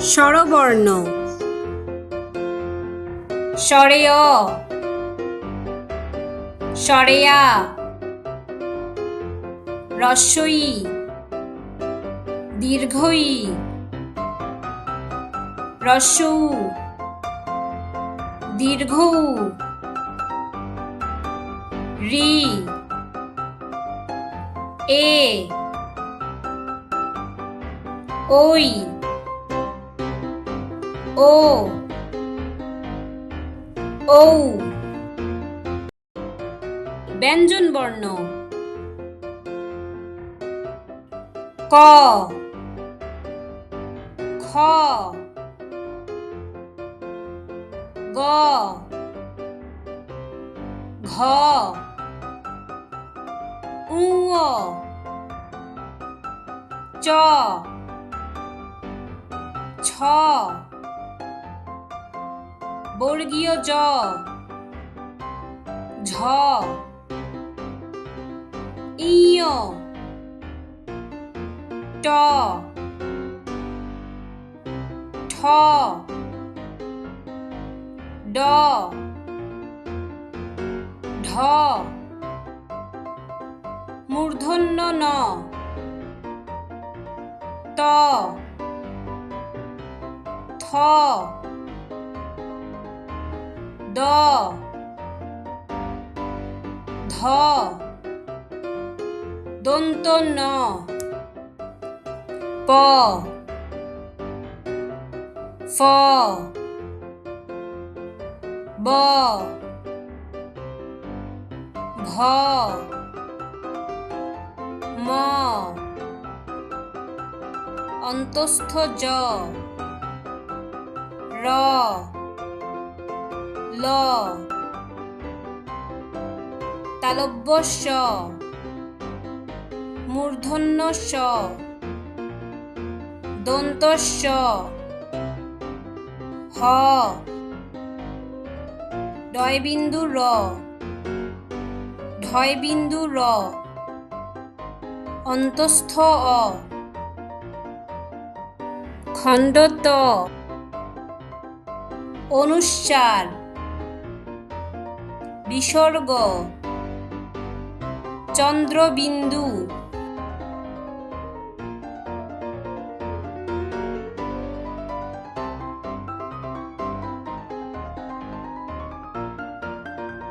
স্বরবর্ণ স্বরে অ, স্বরে আ, হ্রস্ব ই, দীর্ঘ ই, হ্রস্ব উ, দীর্ঘ উ, রি, এ, ওই, ও, ঔ। ব্যঞ্জন বর্ণ ক, খ, গ, ঘ, ঙ, চ, ছ, বর্গীয় জ, ঝ, ইয়, ট, ঠ, ড, ঢ, মূর্ধন্য ন, ত, থ, দ, ধ, দন্ত ন, প, ফ, ব, ভ, ম, অন্তস্থ জ, র, ল, তালব্য শ, মূর্ধন্য ষ, দন্ত স, হ, ডয়বিন্দু র, ঢয়বিন্দু র, অন্তস্থ অ, খণ্ড ত, অনুস্বার, বিসর্গ, চন্দ্রবিন্দু।